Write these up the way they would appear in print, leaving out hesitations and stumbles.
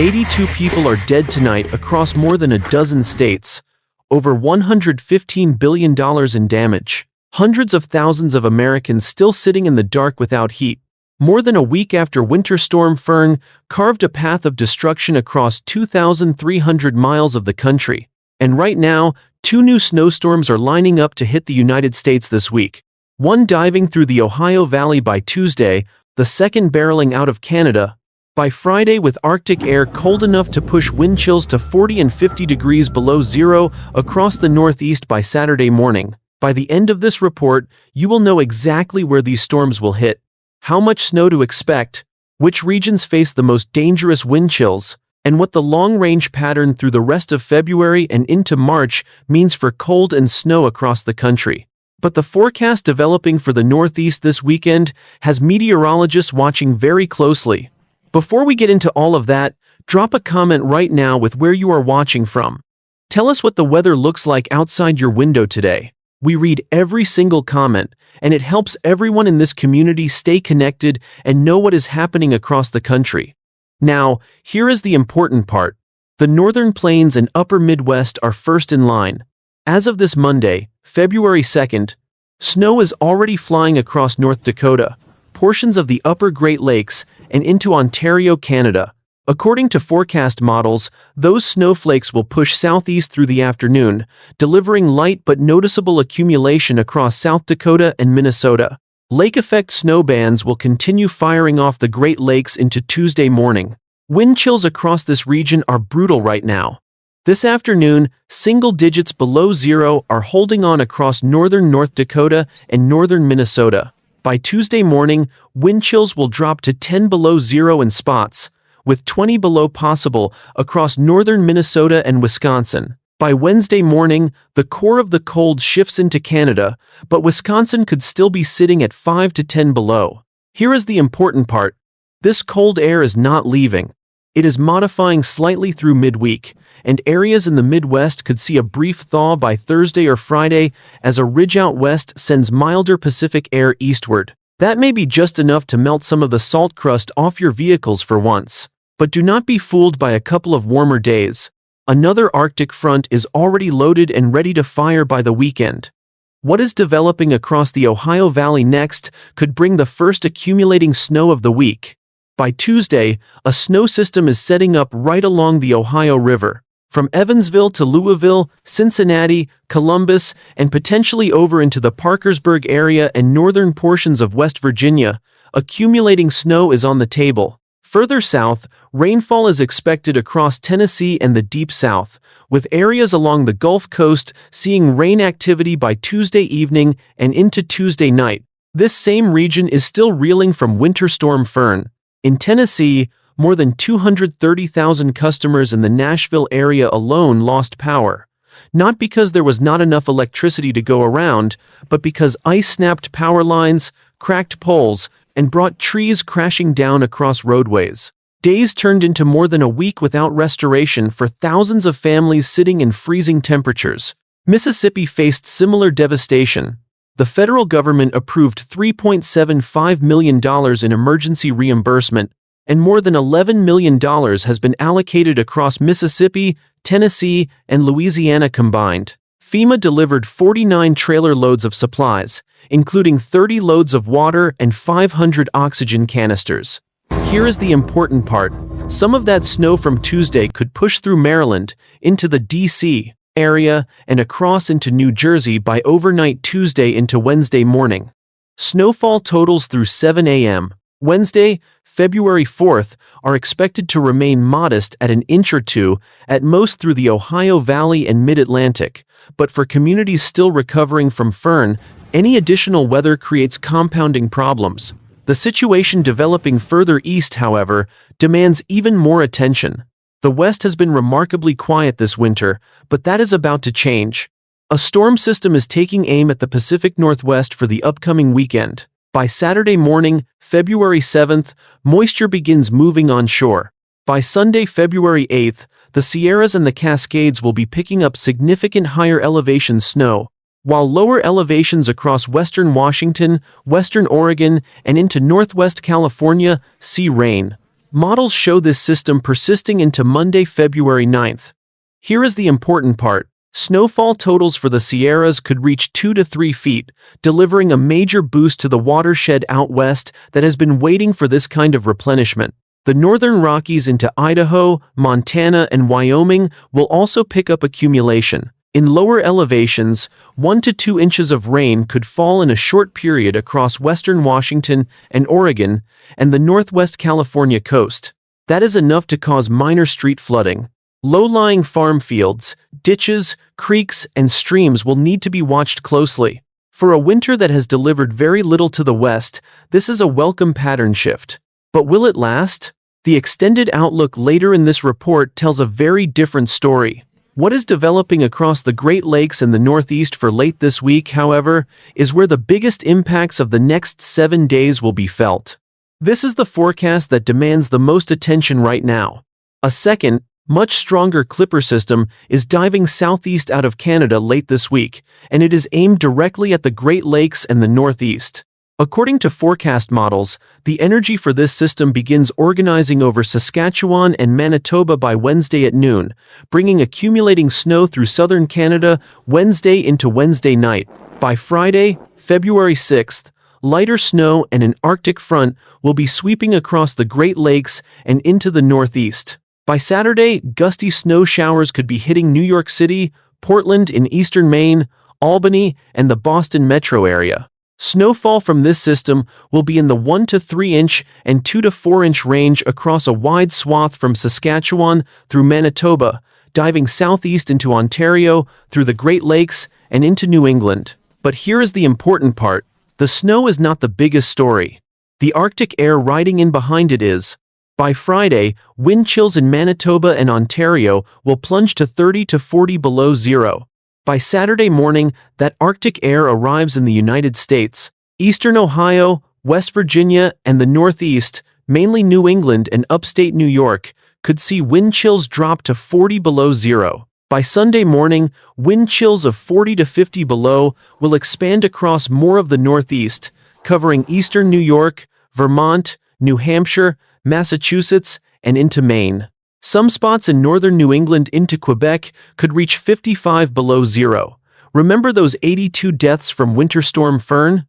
82 people are dead tonight across more than a dozen states. Over $115 billion in damage. Hundreds of thousands of Americans still sitting in the dark without heat. More than a week after Winter Storm Fern carved a path of destruction across 2,300 miles of the country. And right now, 2 new snowstorms are lining up to hit the United States this week. One diving through the Ohio Valley by Tuesday, the second barreling out of Canada by Friday, with Arctic air cold enough to push wind chills to 40 and 50 degrees below zero across the Northeast by Saturday morning. By the end of this report, you will know exactly where these storms will hit, how much snow to expect, which regions face the most dangerous wind chills, and what the long-range pattern through the rest of February and into March means for cold and snow across the country. But the forecast developing for the Northeast this weekend has meteorologists watching very closely. Before we get into all of that, drop a comment right now with where you are watching from. Tell us what the weather looks like outside your window today. We read every single comment, and it helps everyone in this community stay connected and know what is happening across the country. Now, here is the important part. The Northern Plains and Upper Midwest are first in line. As of this Monday, February 2nd, snow is already flying across North Dakota, portions of the Upper Great Lakes, and into Ontario, Canada. According to forecast models, those snowflakes will push southeast through the afternoon, delivering light but noticeable accumulation across South Dakota and Minnesota. Lake-effect snow bands will continue firing off the Great Lakes into Tuesday morning. Wind chills across this region are brutal right now. This afternoon, single digits below zero are holding on across northern North Dakota and northern Minnesota. By Tuesday morning, wind chills will drop to 10 below zero in spots, with 20 below possible across northern Minnesota and Wisconsin. By Wednesday morning, the core of the cold shifts into Canada, but Wisconsin could still be sitting at 5 to 10 below. Here is the important part. This cold air is not leaving. It is modifying slightly through midweek, and areas in the Midwest could see a brief thaw by Thursday or Friday as a ridge out west sends milder Pacific air eastward. That may be just enough to melt some of the salt crust off your vehicles for once. But do not be fooled by a couple of warmer days. Another Arctic front is already loaded and ready to fire by the weekend. What is developing across the Ohio Valley next could bring the first accumulating snow of the week. By Tuesday, a snow system is setting up right along the Ohio River. From Evansville to Louisville, Cincinnati, Columbus, and potentially over into the Parkersburg area and northern portions of West Virginia, accumulating snow is on the table. Further south, rainfall is expected across Tennessee and the Deep South, with areas along the Gulf Coast seeing rain activity by Tuesday evening and into Tuesday night. This same region is still reeling from Winter Storm Fern. In Tennessee, more than 230,000 customers in the Nashville area alone lost power, not because there was not enough electricity to go around, but because ice snapped power lines, cracked poles, and brought trees crashing down across roadways. Days turned into more than a week without restoration for thousands of families sitting in freezing temperatures. Mississippi faced similar devastation. The federal government approved $3.75 million in emergency reimbursement, and more than $11 million has been allocated across Mississippi, Tennessee, and Louisiana combined. FEMA delivered 49 trailer loads of supplies, including 30 loads of water and 500 oxygen canisters. Here is the important part. Some of that snow from Tuesday could push through Maryland, into the D.C. area, and across into New Jersey by overnight Tuesday into Wednesday morning. Snowfall totals through 7 a.m. Wednesday, February 4th, are expected to remain modest at an inch or two, at most through the Ohio Valley and Mid-Atlantic, but for communities still recovering from Fern, any additional weather creates compounding problems. The situation developing further east, however, demands even more attention. The West has been remarkably quiet this winter, but that is about to change. A storm system is taking aim at the Pacific Northwest for the upcoming weekend. By Saturday morning, February 7th, moisture begins moving onshore. By Sunday, February 8th, the Sierras and the Cascades will be picking up significant higher elevation snow, while lower elevations across western Washington, western Oregon, and into northwest California see rain. Models show this system persisting into Monday, February 9th. Here is the important part. Snowfall totals for the Sierras could reach 2 to 3 feet, delivering a major boost to the watershed out west that has been waiting for this kind of replenishment. The northern Rockies into Idaho, Montana, and Wyoming will also pick up accumulation. In lower elevations, 1 to 2 inches of rain could fall in a short period across western Washington and Oregon and the northwest California coast. That is enough to cause minor street flooding. Low-lying farm fields, ditches, creeks, and streams will need to be watched closely. For a winter that has delivered very little to the west, this is a welcome pattern shift. But will it last? The extended outlook later in this report tells a very different story. What is developing across the Great Lakes and the Northeast for late this week, however, is where the biggest impacts of the next 7 days will be felt. This is the forecast that demands the most attention right now. A second, much stronger clipper system is diving southeast out of Canada late this week, and it is aimed directly at the Great Lakes and the Northeast. According to forecast models, the energy for this system begins organizing over Saskatchewan and Manitoba by Wednesday at noon, bringing accumulating snow through southern Canada Wednesday into Wednesday night. By Friday, February 6th, lighter snow and an Arctic front will be sweeping across the Great Lakes and into the Northeast. By Saturday, gusty snow showers could be hitting New York City, Portland in eastern Maine, Albany, and the Boston metro area. Snowfall from this system will be in the 1 to 3 inch and 2 to 4 inch range across a wide swath from Saskatchewan through Manitoba, diving southeast into Ontario, through the Great Lakes, and into New England. But here is the important part. The snow is not the biggest story. The Arctic air riding in behind it is. By Friday, wind chills in Manitoba and Ontario will plunge to 30 to 40 below zero. By Saturday morning, that Arctic air arrives in the United States. Eastern Ohio, West Virginia, and the Northeast, mainly New England and upstate New York, could see wind chills drop to 40 below zero. By Sunday morning, wind chills of 40 to 50 below will expand across more of the Northeast, covering eastern New York, Vermont, New Hampshire, Massachusetts, and into Maine. Some spots in northern New England into Quebec could reach 55 below zero. Remember those 82 deaths from Winter Storm Fern?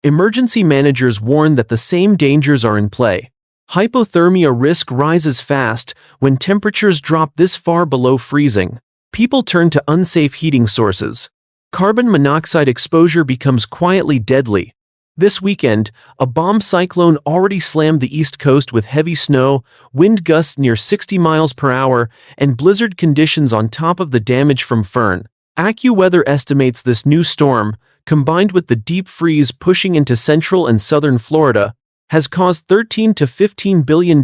Emergency managers warn that the same dangers are in play. Hypothermia risk rises fast when temperatures drop this far below freezing. People turn to unsafe heating sources. Carbon monoxide exposure becomes quietly deadly. This weekend, a bomb cyclone already slammed the East Coast with heavy snow, wind gusts near 60 miles per hour, and blizzard conditions on top of the damage from Fern. AccuWeather estimates this new storm, combined with the deep freeze pushing into central and southern Florida, has caused $13 to $15 billion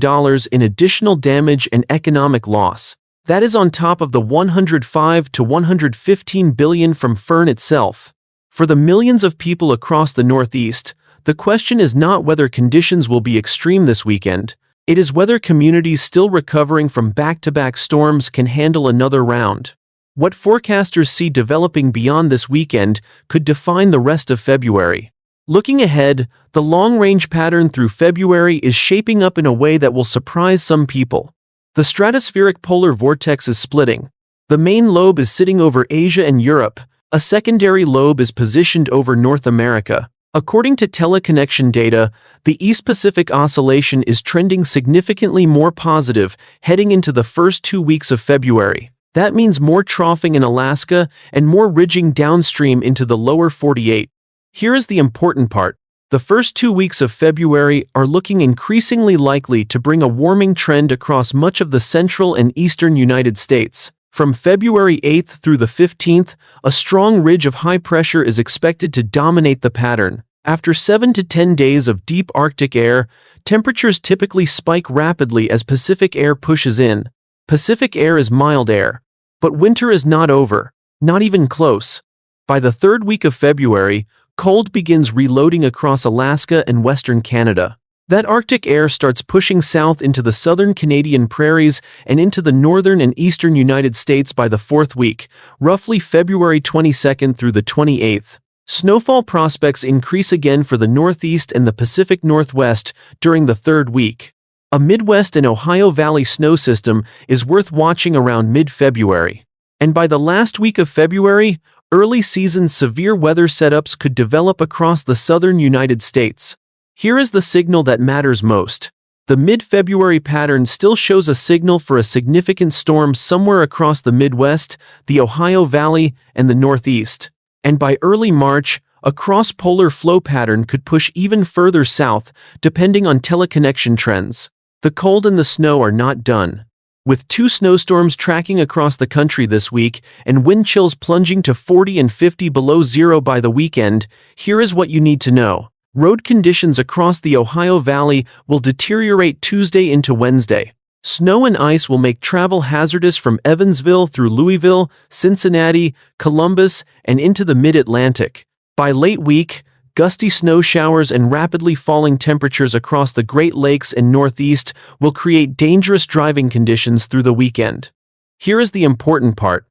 in additional damage and economic loss. That is on top of the $105 to $115 billion from Fern itself. For the millions of people across the Northeast, the question is not whether conditions will be extreme this weekend. It is whether communities still recovering from back-to-back storms can handle another round. What forecasters see developing beyond this weekend could define the rest of February. Looking ahead, the long-range pattern through February is shaping up in a way that will surprise some people. The stratospheric polar vortex is splitting. The main lobe is sitting over Asia and Europe. A secondary lobe is positioned over North America. According to teleconnection data, the East Pacific Oscillation is trending significantly more positive heading into the first 2 weeks of February. That means more troughing in Alaska and more ridging downstream into the lower 48. Here is the important part. The first 2 weeks of February are looking increasingly likely to bring a warming trend across much of the central and eastern United States. From February 8th through the 15th, a strong ridge of high pressure is expected to dominate the pattern. After 7 to 10 days of deep Arctic air, temperatures typically spike rapidly as Pacific air pushes in. Pacific air is mild air. But winter is not over, not even close. By the third week of February, cold begins reloading across Alaska and western Canada. That Arctic air starts pushing south into the southern Canadian prairies and into the northern and eastern United States by the fourth week, roughly February 22nd through the 28th. Snowfall prospects increase again for the Northeast and the Pacific Northwest during the third week. A Midwest and Ohio Valley snow system is worth watching around mid-February. And by the last week of February, early season severe weather setups could develop across the southern United States. Here is the signal that matters most. The mid-February pattern still shows a signal for a significant storm somewhere across the Midwest, the Ohio Valley, and the Northeast. And by early March, a cross-polar flow pattern could push even further south, depending on teleconnection trends. The cold and the snow are not done. With 2 snowstorms tracking across the country this week and wind chills plunging to 40 and 50 below zero by the weekend, here is what you need to know. Road conditions across the Ohio Valley will deteriorate Tuesday into Wednesday. Snow and ice will make travel hazardous from Evansville through Louisville, Cincinnati, Columbus, and into the mid-Atlantic. By late week, gusty snow showers and rapidly falling temperatures across the Great Lakes and Northeast will create dangerous driving conditions through the weekend. Here is the important part.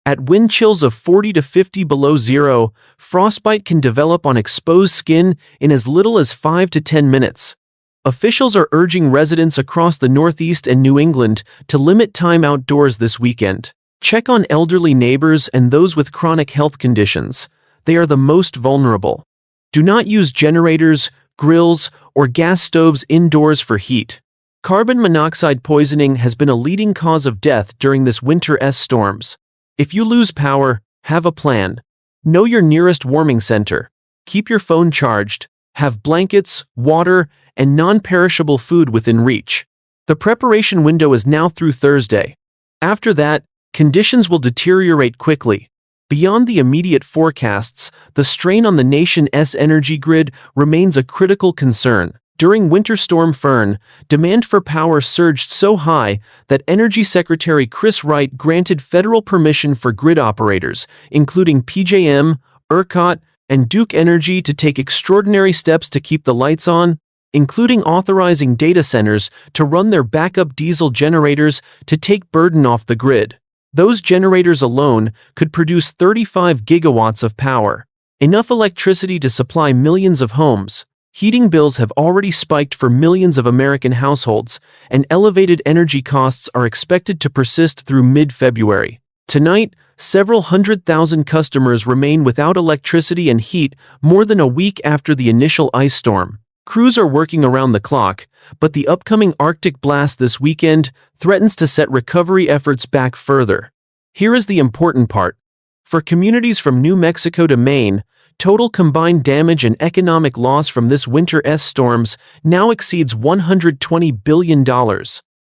At wind chills of 40 to 50 below zero, frostbite can develop on exposed skin in as little as 5 to 10 minutes. Officials are urging residents across the Northeast and New England to limit time outdoors this weekend. Check on elderly neighbors and those with chronic health conditions. They are the most vulnerable. Do not use generators, grills, or gas stoves indoors for heat. Carbon monoxide poisoning has been a leading cause of death during this winter's storms. If you lose power, have a plan. Know your nearest warming center. Keep your phone charged. Have blankets, water, and non-perishable food within reach. The preparation window is now through Thursday. After that, conditions will deteriorate quickly. Beyond the immediate forecasts, the strain on the nation's energy grid remains a critical concern. During Winter Storm Fern, demand for power surged so high that Energy Secretary Chris Wright granted federal permission for grid operators, including PJM, ERCOT, and Duke Energy, to take extraordinary steps to keep the lights on, including authorizing data centers to run their backup diesel generators to take burden off the grid. Those generators alone could produce 35 gigawatts of power, enough electricity to supply millions of homes. Heating bills have already spiked for millions of American households, and elevated energy costs are expected to persist through mid-February. Tonight, several 100,000 customers remain without electricity and heat more than a week after the initial ice storm. Crews are working around the clock, but the upcoming Arctic blast this weekend threatens to set recovery efforts back further. Here is the important part. For communities from New Mexico to Maine, total combined damage and economic loss from this winter's storms now exceeds $120 billion.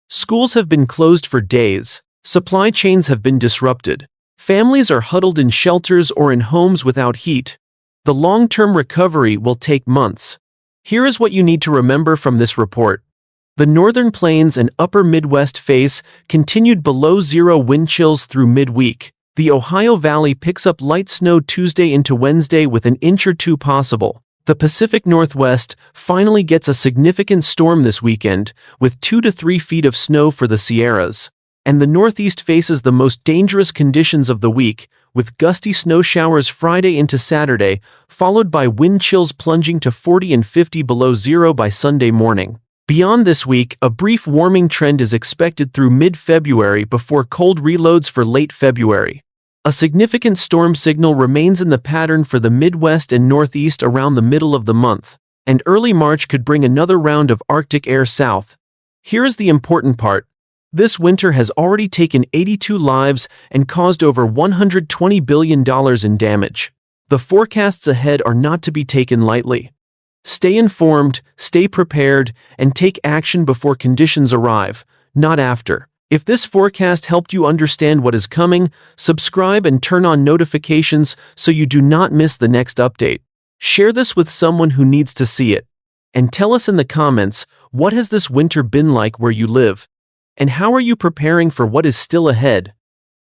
Schools have been closed for days. Supply chains have been disrupted. Families are huddled in shelters or in homes without heat. The long-term recovery will take months. Here is what you need to remember from this report. The Northern Plains and Upper Midwest face continued below zero wind chills through midweek. The Ohio Valley picks up light snow Tuesday into Wednesday with an inch or two possible. The Pacific Northwest finally gets a significant storm this weekend, with 2 to 3 feet of snow for the Sierras. And the Northeast faces the most dangerous conditions of the week, with gusty snow showers Friday into Saturday, followed by wind chills plunging to 40 and 50 below zero by Sunday morning. Beyond this week, a brief warming trend is expected through mid-February before cold reloads for late February. A significant storm signal remains in the pattern for the Midwest and Northeast around the middle of the month, and early March could bring another round of Arctic air south. Here is the important part. This winter has already taken 82 lives and caused over $120 billion in damage. The forecasts ahead are not to be taken lightly. Stay informed, stay prepared, and take action before conditions arrive, not after. If this forecast helped you understand what is coming, subscribe and turn on notifications so you do not miss the next update. Share this with someone who needs to see it. And tell us in the comments, what has this winter been like where you live? And how are you preparing for what is still ahead?